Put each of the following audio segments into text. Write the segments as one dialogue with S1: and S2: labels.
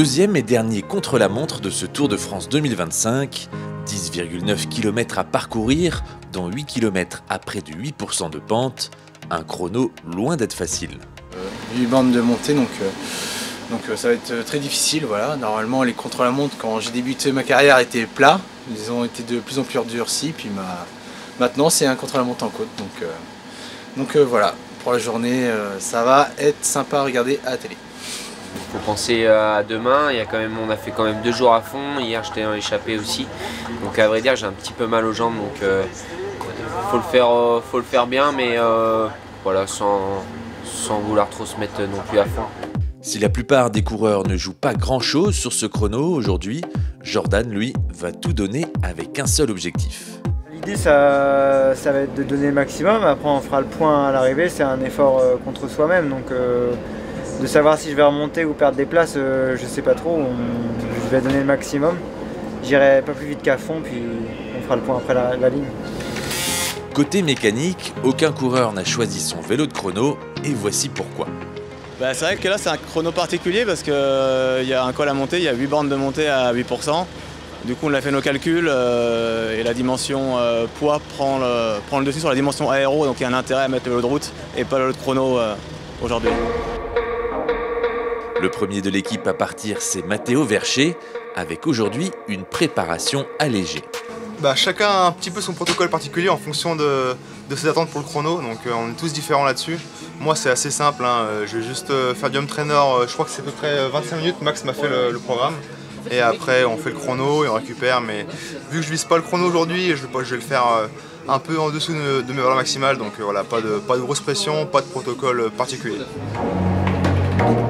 S1: Deuxième et dernier contre-la-montre de ce Tour de France 2025, 10,9 km à parcourir, dont 8 km à près de 8% de pente, un chrono loin d'être facile.
S2: 8 bandes de montée, donc ça va être très difficile. Voilà. Normalement, les contre-la-montre, quand j'ai débuté ma carrière, étaient plats. Ils ont été de plus en plus endurcis, puis maintenant c'est un contre-la-montre en côte. Donc voilà, pour la journée, ça va être sympa à regarder à la télé.
S3: Il faut penser à demain, on a fait quand même 2 jours à fond, hier j'étais en échappée aussi, donc à vrai dire j'ai un petit peu mal aux jambes, donc faut le faire bien, mais voilà, sans vouloir trop se mettre non plus à fond.
S1: Si la plupart des coureurs ne jouent pas grand-chose sur ce chrono aujourd'hui, Jordan, lui, va tout donner avec un seul objectif.
S4: L'idée, ça va être de donner le maximum, après on fera le point à l'arrivée, c'est un effort contre soi-même, donc de savoir si je vais remonter ou perdre des places, je sais pas trop, je vais donner le maximum. J'irai pas plus vite qu'à fond, puis on fera le point après la ligne.
S1: Côté mécanique, aucun coureur n'a choisi son vélo de chrono, et voici pourquoi.
S5: C'est vrai que là c'est un chrono particulier parce qu'il y a un col à monter, il y a 8 bornes de montée à 8%. Du coup on a fait nos calculs et la dimension poids prend le dessus sur la dimension aéro, donc il y a un intérêt à mettre le vélo de route et pas le vélo de chrono aujourd'hui.
S1: Le premier de l'équipe à partir, c'est Matteo Vercher, avec aujourd'hui une préparation allégée.
S6: Chacun a un petit peu son protocole particulier en fonction de ses attentes pour le chrono, donc on est tous différents là-dessus. Moi c'est assez simple, je vais juste faire du home trainer, je crois que c'est à peu près 25 minutes, Max m'a fait le programme. Et après on fait le chrono et on récupère, mais vu que je vise pas le chrono aujourd'hui, je vais le faire un peu en dessous de mes valeurs maximales, donc voilà, pas de grosse pression, pas de protocole particulier.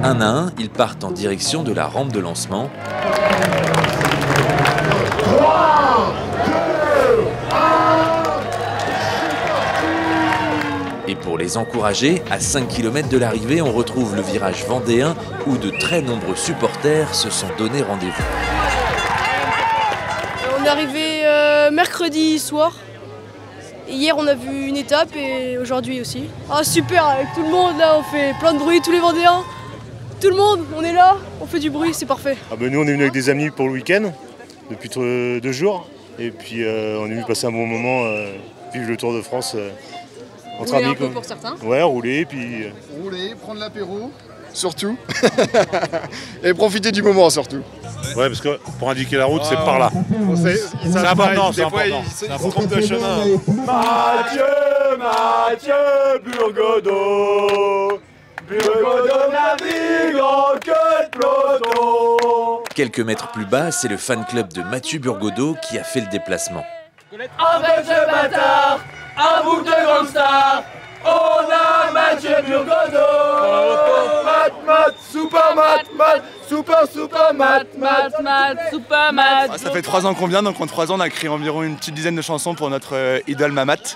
S1: Un à un, ils partent en direction de la rampe de lancement. Et pour les encourager, à 5 km de l'arrivée, on retrouve le virage vendéen où de très nombreux supporters se sont donné rendez-vous.
S7: On est arrivé mercredi soir. Hier on a vu une étape et aujourd'hui aussi. Ah super, avec tout le monde là, on fait plein de bruit, tous les Vendéens. Tout le monde, on est là, on fait du bruit, c'est parfait.
S8: Nous on est venu avec des amis pour le week-end, depuis 2 jours. Et puis on est venu passer un bon moment, vivre le Tour de France. Entre
S7: rouler
S8: amis,
S7: un peu pour certains.
S8: Ouais, rouler, puis...
S9: Rouler, prendre l'apéro, surtout. Et profiter du moment, surtout.
S8: Ouais, parce que pour indiquer la route, c'est par là.
S9: C'est important, c'est important.
S8: C'est un trompe de chemin.
S10: Mathieu Burgodeau navigue en queue de peloton.
S1: Quelques mètres plus bas, c'est le fan club de Mathieu Burgodeau qui a fait le déplacement.
S10: Avec ce bâtard, un bouc de grande star, on a Mathieu Burgodeau. Super mat.
S5: Ça fait 3 ans qu'on vient, donc en 3 ans on a créé environ une petite dizaine de chansons pour notre idole Mamat.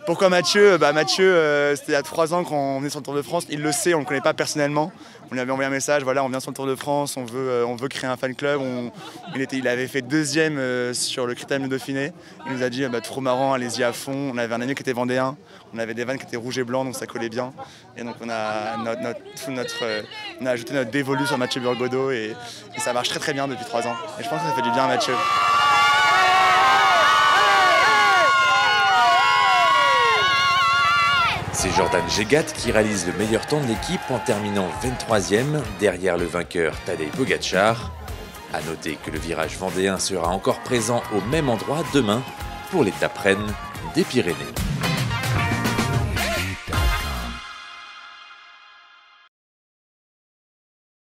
S5: Pourquoi Mathieu Mathieu, c'était il y a 3 ans quand on venait sur le Tour de France, il le sait, on ne le connaît pas personnellement. On lui avait envoyé un message, voilà, on vient sur le Tour de France, on veut créer un fan club. Il avait fait 2e sur le critérium de Dauphiné. Il nous a dit trop marrant, allez-y à fond. On avait un ami qui était vendéen, on avait des vannes qui étaient rouges et blancs, donc ça collait bien. Et donc on a ajouté notre dévolu sur Mathieu Burgodeau et ça marche très très bien depuis 3 ans. Et je pense que ça fait du bien à Mathieu.
S1: C'est Jordan Gégat qui réalise le meilleur temps de l'équipe en terminant 23e derrière le vainqueur Tadej Pogačar. A noter que le virage vendéen sera encore présent au même endroit demain pour l'étape reine des Pyrénées.